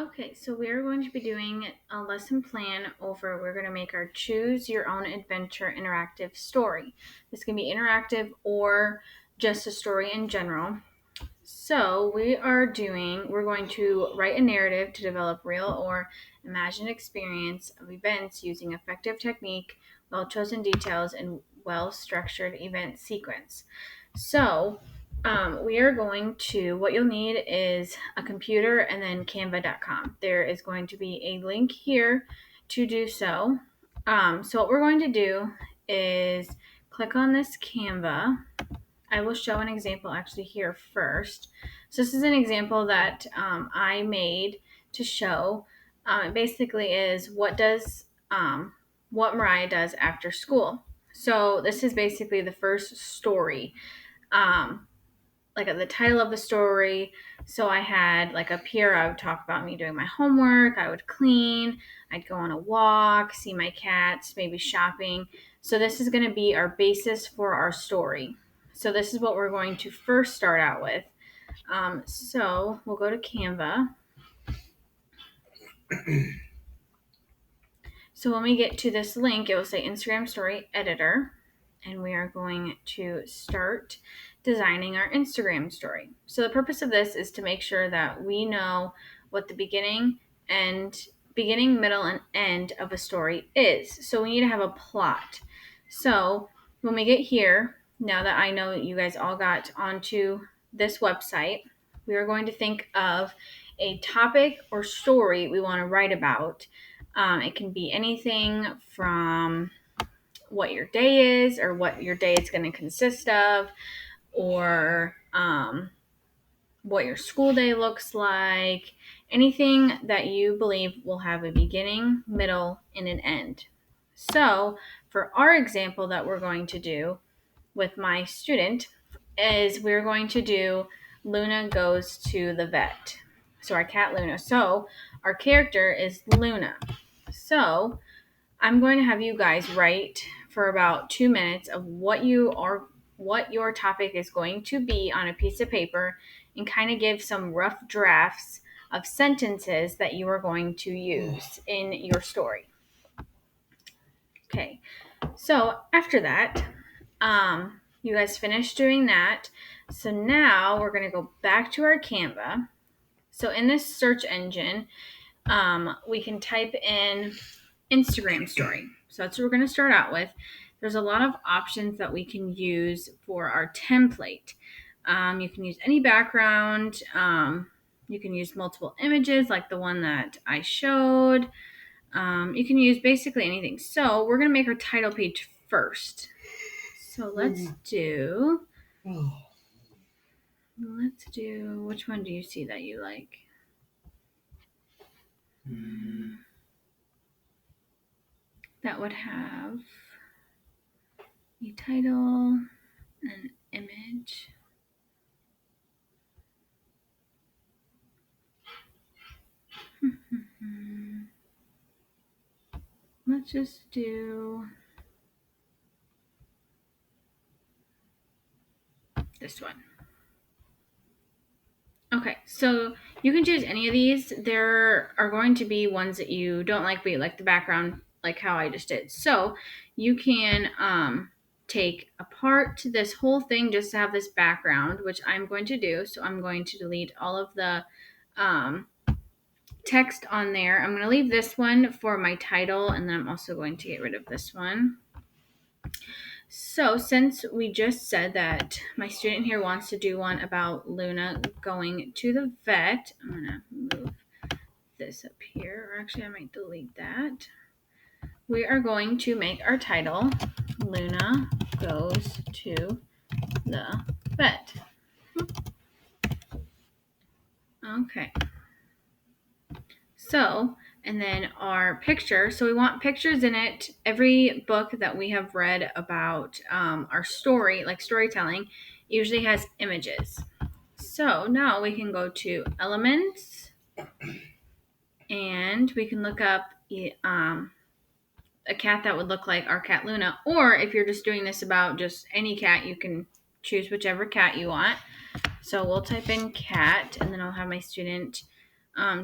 Okay, so we're going to be doing a lesson plan we're going to make our Choose Your Own Adventure interactive story. This can be interactive or just a story in general. So we're going to write a narrative to develop real or imagined experience of events using effective technique, well-chosen details, and well-structured event sequence. So we are going to, what you'll need is a computer and then canva.com. There is going to be a link here to do so. So what we're going to do is click on this Canva. I will show an example actually here first. So this is an example that I made to show. It basically is what Mariah does after school. So this is basically the first story, like the title of the story. So I had like up here, I would talk about me doing my homework. I would clean. I'd go on a walk, see my cats, maybe shopping. So this is going to be our basis for our story. So this is what we're going to first start out with. So we'll go to Canva. So when we get to this link, it will say Instagram Story Editor, and we are going to start designing our Instagram story. So the purpose of this is to make sure that we know what the beginning, middle, and end of a story is. So we need to have a plot. So when we get here, now that I know you guys all got onto this website, we are going to think of a topic or story we want to write about. It can be anything from what your day is or what your day is going to consist of, or what your school day looks like. Anything that you believe will have a beginning, middle, and an end. So for our example that we're going to do with my student is we're going to do Luna goes to the vet. So our cat Luna. So our character is Luna. So I'm going to have you guys write for about 2 minutes of what your topic is going to be on a piece of paper, and kind of give some rough drafts of sentences that you are going to use in your story. Okay. So after that, you guys finished doing that. So now we're going to go back to our Canva. So in this search engine, we can type in Instagram story. So that's what we're going to start out with. There's a lot of options that we can use for our template. You can use any background. You can use multiple images like the one that I showed. You can use basically anything. So we're going to make our title page first. So let's do, which one do you see that you like? That would have a title, an image. Let's just do this one. Okay, so you can choose any of these. There are going to be ones that you don't like, but you like the background, like how I just did. So you can take apart this whole thing just to have this background, which I'm going to do. So I'm going to delete all of the text on there. I'm going to leave this one for my title, and then I'm also going to get rid of this one. So since we just said that my student here wants to do one about Luna going to the vet, I'm going to move this up here. Or actually, I might delete that. We are going to make our title Luna goes to the vet. Okay. So, and then our picture. So we want pictures in it. Every book that we have read about our story, like storytelling, usually has images. So now we can go to elements, and we can look up a cat that would look like our cat Luna. Or if you're just doing this about just any cat, you can choose whichever cat you want. So we'll type in cat, and then I'll have my student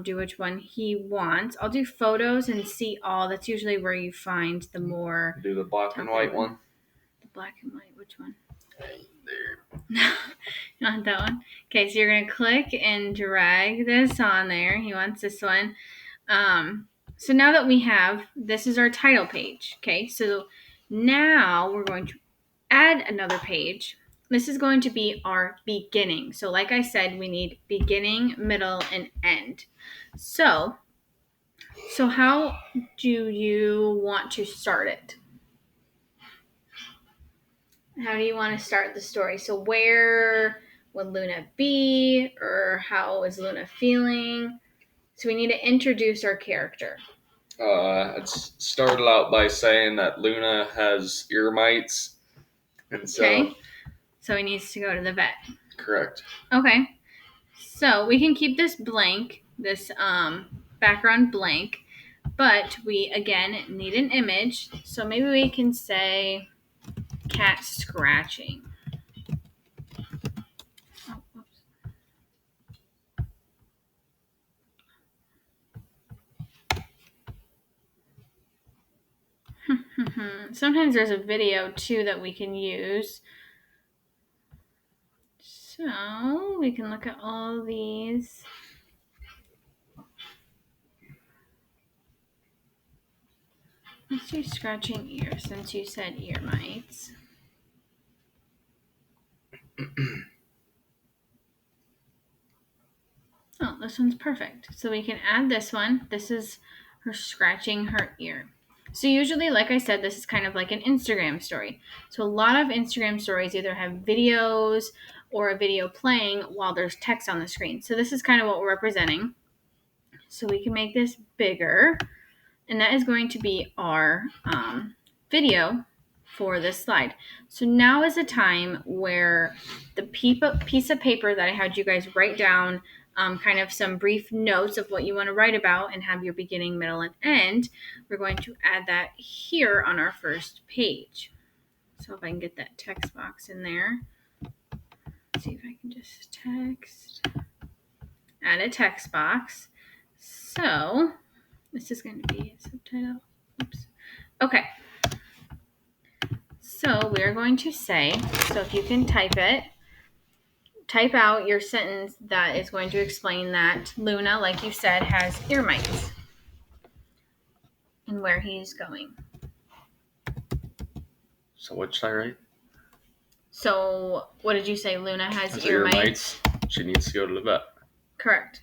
do which one he wants. I'll do photos and see all. That's usually where you find the more. Do the black and white one. The black and white, which one? Right there. Not that one. Okay, so you're going to click and drag this on there. He wants this one. So now that we have, this is our title page. Okay, so now we're going to add another page. This is going to be our beginning. So like I said, we need beginning, middle, and end. So how do you want to start it? How do you want to start the story? So where would Luna be, or how is Luna feeling? So we need to introduce our character. It started out by saying that Luna has ear mites. And so he needs to go to the vet. Correct. Okay. So we can keep this blank, this background blank, but we, again, need an image. So maybe we can say cat scratching. Oh, whoops. Sometimes there's a video too that we can use. So we can look at all these. Let's do scratching ears since you said ear mites. Oh, this one's perfect. So we can add this one. This is her scratching her ear. So usually, like I said, this is kind of like an Instagram story. So a lot of Instagram stories either have videos or a video playing while there's text on the screen. So this is kind of what we're representing. So we can make this bigger. And that is going to be our video for this slide. So now is a time where the piece of paper that I had you guys write down kind of some brief notes of what you want to write about and have your beginning, middle, and end. We're going to add that here on our first page. So if I can get that text box in there. Let's see if I can just add a text box. So this is going to be a subtitle. Oops. Okay. So we're going to say, so if you can type out your sentence that is going to explain that Luna, like you said, has ear mites and where he's going. So what should I write? So what did you say? Luna has ear mites. She needs to go to the vet. Correct.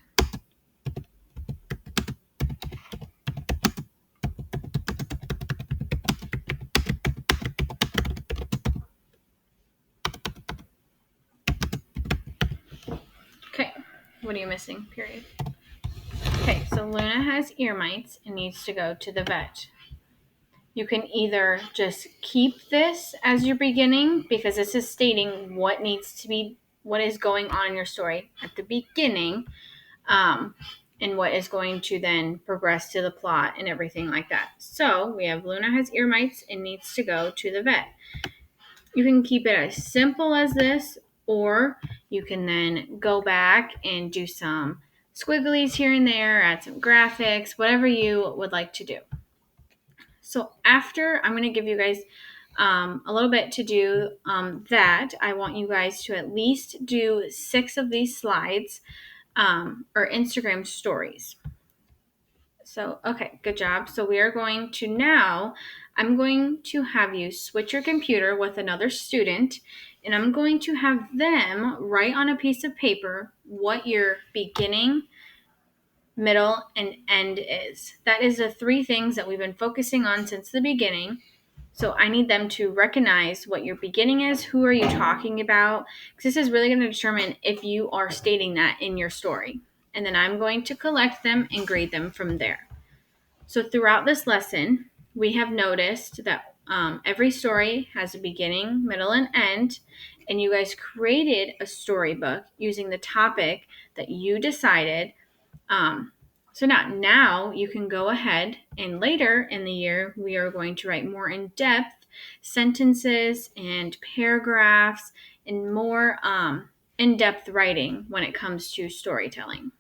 Okay. What are you missing? Period. Okay, so Luna has ear mites and needs to go to the vet. You can either just keep this as your beginning because this is stating what is going on in your story at the beginning, and what is going to then progress to the plot and everything like that. So we have Luna has ear mites and needs to go to the vet. You can keep it as simple as this, or you can then go back and do some squigglies here and there, add some graphics, whatever you would like to do. So after, I'm going to give you guys a little bit to do that. I want you guys to at least do 6 of these slides or Instagram stories. So, okay, good job. So we are going to now, I'm going to have you switch your computer with another student, and I'm going to have them write on a piece of paper what your beginning, middle, and end is. That is the 3 things that we've been focusing on since the beginning. So I need them to recognize what your beginning is, who are you talking about, because this is really going to determine if you are stating that in your story. And then I'm going to collect them and grade them from there. So throughout this lesson, we have noticed that every story has a beginning, middle, and end, and you guys created a storybook using the topic that you decided. So now you can go ahead, and later in the year, we are going to write more in-depth sentences and paragraphs and more in-depth writing when it comes to storytelling.